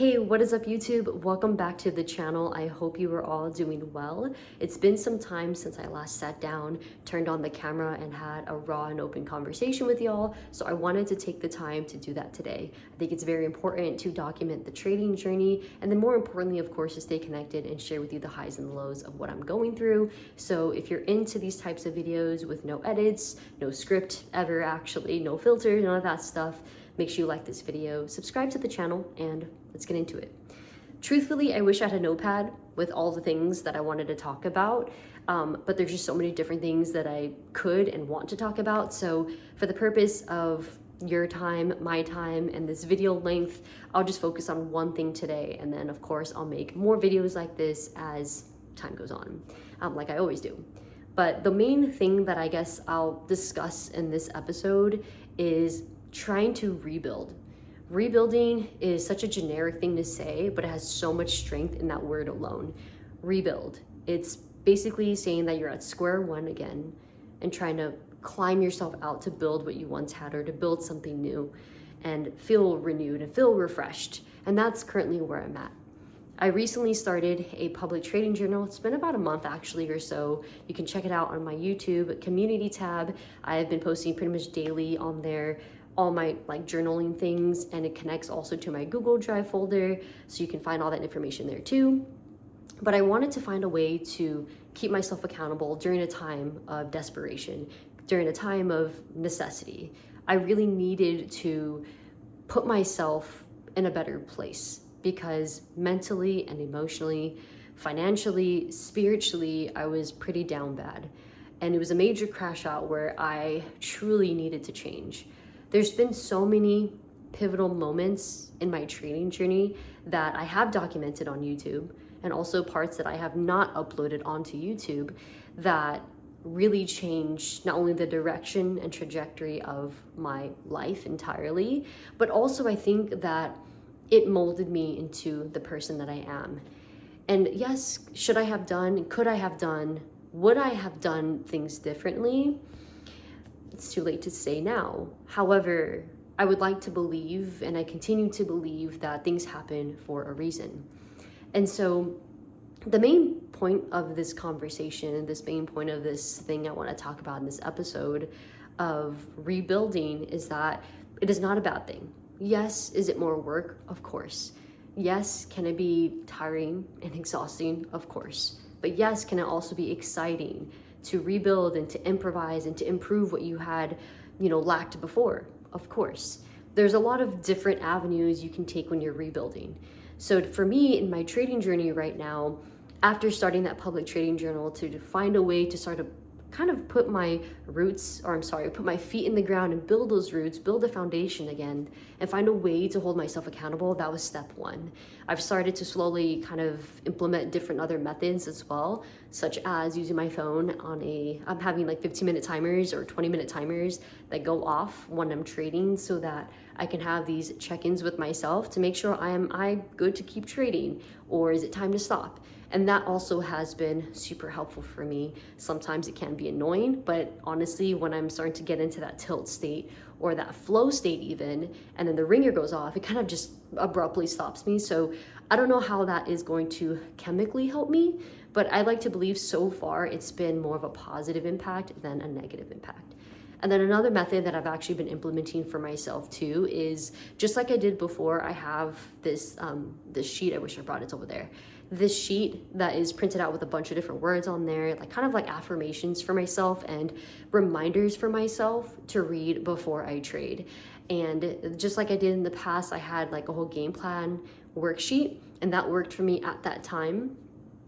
Hey, what is up YouTube? Welcome back to the channel. I hope you are all doing well. It's been some time since I last sat down, turned on the camera, and had a raw and open conversation with y'all, so I wanted to take the time to do that today. I think it's very important to document the trading journey, and then more importantly, of course, to stay connected and share with you the highs and lows of what I'm going through. So if you're into these types of videos with no edits, no script ever actually, no filter, none of that stuff, make sure you like this video, subscribe to the channel, and let's get into it. Truthfully, I wish I had a notepad with all the things that I wanted to talk about, but there's just so many different things that I could and want to talk about. So for the purpose of your time, my time, and this video length, I'll just focus on one thing today. And then of course, I'll make more videos like this as time goes on, like I always do. But the main thing that I guess I'll discuss in this episode is trying to rebuild. Rebuilding is such a generic thing to say, but it has so much strength in that word alone. Rebuild. It's basically saying that you're at square one again and trying to climb yourself out to build what you once had or to build something new and feel renewed and feel refreshed. And that's currently where I'm at. I recently started a public trading journal. It's been about a month actually or so. You can check it out on my YouTube community tab. I've been posting pretty much daily on there, all my journaling things, and it connects also to my Google Drive folder, so you can find all that information there too. But I wanted to find a way to keep myself accountable during a time of desperation, during a time of necessity. I really needed to put myself in a better place because mentally and emotionally, financially, spiritually, I was pretty down bad. And it was a major crash out where I truly needed to change. There's been so many pivotal moments in my trading journey that I have documented on YouTube, and also parts that I have not uploaded onto YouTube that really changed not only the direction and trajectory of my life entirely, but also I think that it molded me into the person that I am. And yes, should I have done, could I have done, would I have done things differently? It's too late to say now. However, I would like to believe, and I continue to believe, that things happen for a reason. And so the main point of this conversation, and this main point of this thing I want to talk about in this episode of rebuilding, is that it is not a bad thing. Yes, is it more work? Of course. Yes, can it be tiring and exhausting? Of course. But yes, can it also be exciting to rebuild and to improvise and to improve what you had, lacked before? Of course. There's a lot of different avenues you can take when you're rebuilding. So for me, in my trading journey right now, after starting that public trading journal, to find a way to start to kind of put my feet in the ground and build those roots, build a foundation again, and find a way to hold myself accountable, that was step one. I've started to slowly kind of implement different other methods as well, such as using my phone I'm having 15-minute timers or 20-minute timers that go off when I'm trading, so that I can have these check-ins with myself to make sure I good to keep trading, or is it time to stop? And that also has been super helpful for me. Sometimes it can be annoying, but honestly, when I'm starting to get into that tilt state or that flow state even, and then the ringer goes off, it kind of just abruptly stops me. So I don't know how that is going to chemically help me, but I like to believe so far it's been more of a positive impact than a negative impact. And then another method that I've actually been implementing for myself too is, just like I did before, I have this sheet. I wish I brought it over there. This sheet that is printed out with a bunch of different words on there, kind of like affirmations for myself and reminders for myself to read before I trade. And just like I did in the past, I had a whole game plan worksheet, and that worked for me at that time.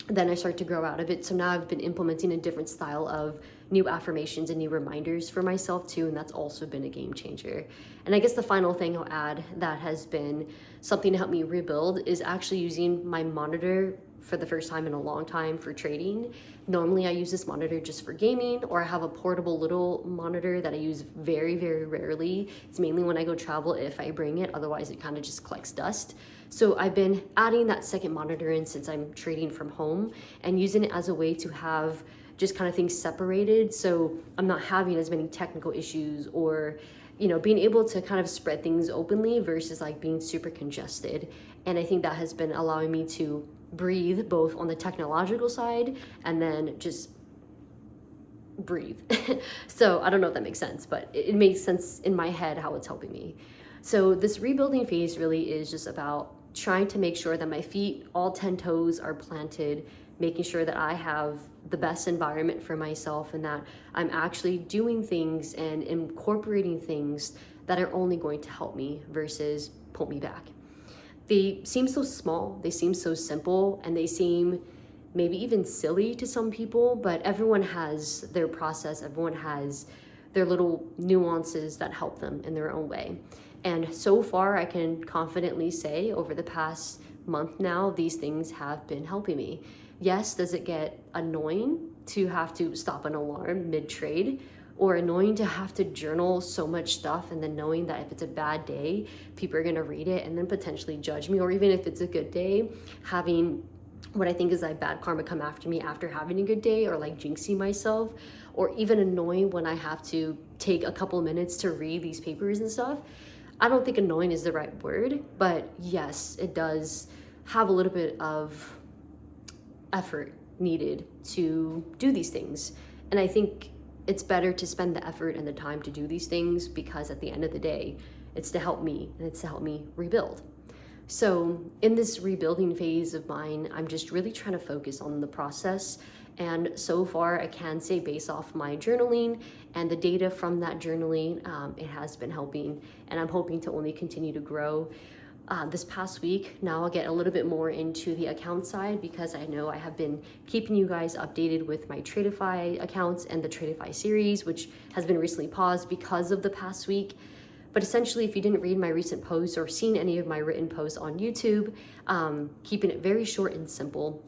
Then I started to grow out of it. So now I've been implementing a different style of new affirmations and new reminders for myself too, and that's also been a game changer. And I guess the final thing I'll add that has been something to help me rebuild is actually using my monitor for the first time in a long time for trading. Normally I use this monitor just for gaming, or I have a portable little monitor that I use very, very rarely. It's mainly when I go travel if I bring it, otherwise it kind of just collects dust. So I've been adding that second monitor in since I'm trading from home, and using it as a way to have just kind of things separated, so I'm not having as many technical issues or being able to kind of spread things openly versus like being super congested. And I think that has been allowing me to breathe both on the technological side and then just breathe. So I don't know if that makes sense, but it makes sense in my head how it's helping me. So this rebuilding phase really is just about trying to make sure that my feet, all 10 toes, are planted, making sure that I have the best environment for myself and that I'm actually doing things and incorporating things that are only going to help me versus pull me back. They seem so small, they seem so simple, and they seem maybe even silly to some people, but everyone has their process, everyone has their little nuances that help them in their own way. And so far, I can confidently say over the past month now, these things have been helping me. Yes, does it get annoying to have to stop an alarm mid-trade, or annoying to have to journal so much stuff and then knowing that if it's a bad day, people are gonna read it and then potentially judge me, or even if it's a good day, having what I think is like bad karma come after me after having a good day, or like jinxing myself, or even annoying when I have to take a couple minutes to read these papers and stuff. I don't think annoying is the right word, but yes, it does have a little bit of effort needed to do these things. And I think it's better to spend the effort and the time to do these things, because at the end of the day, it's to help me and it's to help me rebuild. So in this rebuilding phase of mine, I'm just really trying to focus on the process. And so far, I can say based off my journaling and the data from that journaling, it has been helping, and I'm hoping to only continue to grow. This past week, now I'll get a little bit more into the account side, because I know I have been keeping you guys updated with my Tradeify accounts and the Tradeify series, which has been recently paused because of the past week. But essentially, if you didn't read my recent posts or seen any of my written posts on YouTube, keeping it very short and simple,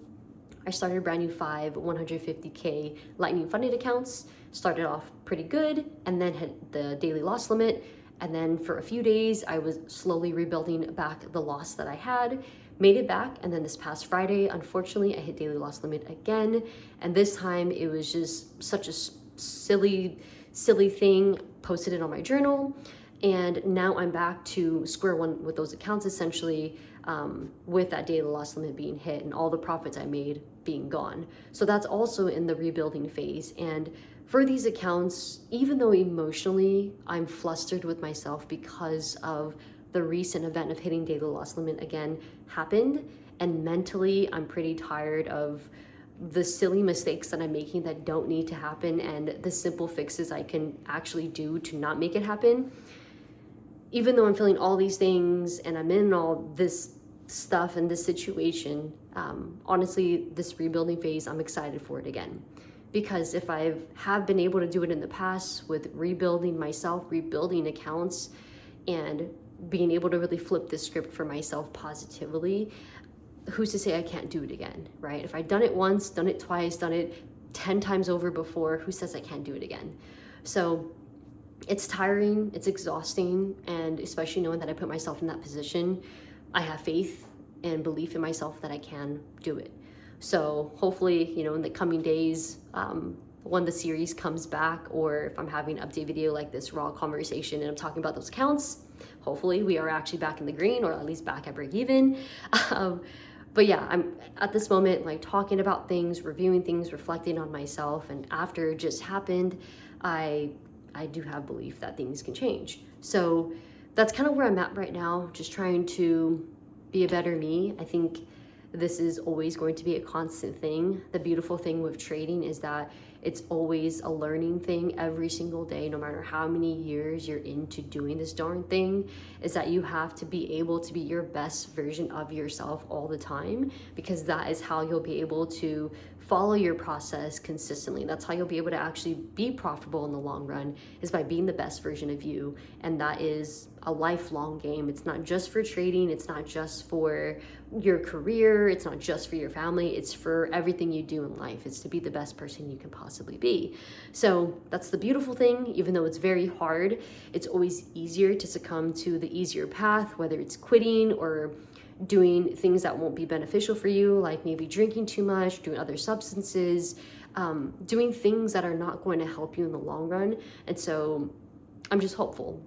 I started a brand new 5 150K Lightning funded accounts, started off pretty good, and then hit the daily loss limit. And then for a few days, I was slowly rebuilding back the loss that I had, made it back. And then this past Friday, unfortunately, I hit daily loss limit again. And this time it was just such a silly thing, posted it on my journal. And now I'm back to square one with those accounts, essentially, with that daily loss limit being hit and all the profits I made being gone. So that's also in the rebuilding phase. And for these accounts, even though emotionally I'm flustered with myself because of the recent event of hitting daily loss limit again happened, and mentally I'm pretty tired of the silly mistakes that I'm making that don't need to happen and the simple fixes I can actually do to not make it happen. Even though I'm feeling all these things and I'm in all this stuff and this situation, honestly, this rebuilding phase, I'm excited for it again. Because if I have been able to do it in the past with rebuilding myself, rebuilding accounts, and being able to really flip the script for myself positively, who's to say I can't do it again, right? If I've done it once, done it twice, done it 10 times over before, who says I can't do it again? So it's tiring, it's exhausting, and especially knowing that I put myself in that position, I have faith and belief in myself that I can do it. So hopefully, in the coming days, when the series comes back, or if I'm having an update video like this raw conversation and I'm talking about those accounts, hopefully we are actually back in the green, or at least back at break even. But yeah, I'm at this moment like talking about things, reviewing things, reflecting on myself, and after it just happened, I do have belief that things can change. So that's kind of where I'm at right now, just trying to be a better me. I think this is always going to be a constant thing. The beautiful thing with trading is that it's always a learning thing every single day, no matter how many years you're into doing this darn thing, is that you have to be able to be your best version of yourself all the time, because that is how you'll be able to follow your process consistently. That's how you'll be able to actually be profitable in the long run, is by being the best version of you. And that is a lifelong game. It's not just for trading, it's not just for your career, it's not just for your family, it's for everything you do in life. It's to be the best person you can possibly be. So that's the beautiful thing. Even though it's very hard, it's always easier to succumb to the easier path, whether it's quitting or doing things that won't be beneficial for you, like maybe drinking too much, doing other substances, doing things that are not going to help you in the long run. And so I'm just hopeful.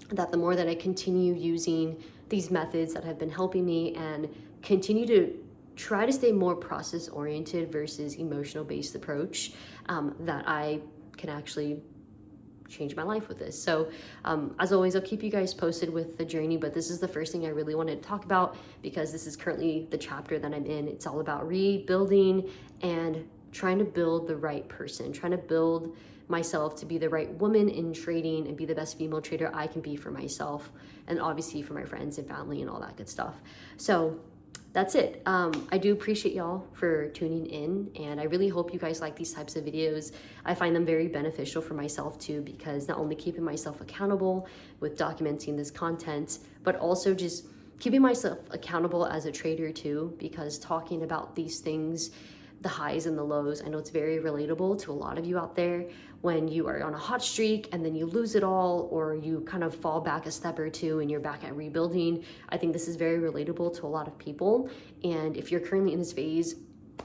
that the more that I continue using these methods that have been helping me and continue to try to stay more process oriented versus emotional based approach, that I can actually change my life with this. So as always, I'll keep you guys posted with the journey, but this is the first thing I really wanted to talk about because this is currently the chapter that I'm in. It's all about rebuilding and trying to build the right person, trying to build myself to be the right woman in trading and be the best female trader I can be for myself, and obviously for my friends and family and all that good stuff. So that's it. I do appreciate y'all for tuning in, and I really hope you guys like these types of videos. I find them very beneficial for myself too, because not only keeping myself accountable with documenting this content, but also just keeping myself accountable as a trader too, because talking about these things, the highs and the lows, I know it's very relatable to a lot of you out there when you are on a hot streak and then you lose it all, or you kind of fall back a step or two and you're back at rebuilding. I think this is very relatable to a lot of people. And if you're currently in this phase,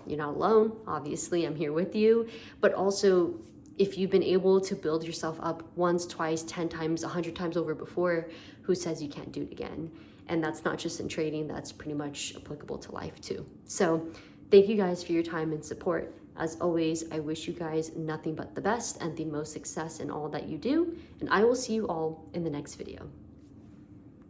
you're not alone. Obviously, I'm here with you. But also, if you've been able to build yourself up once, twice, 10 times, 100 times over before, who says you can't do it again? And that's not just in trading, that's pretty much applicable to life too. So thank you guys for your time and support. As always, I wish you guys nothing but the best and the most success in all that you do, and I will see you all in the next video.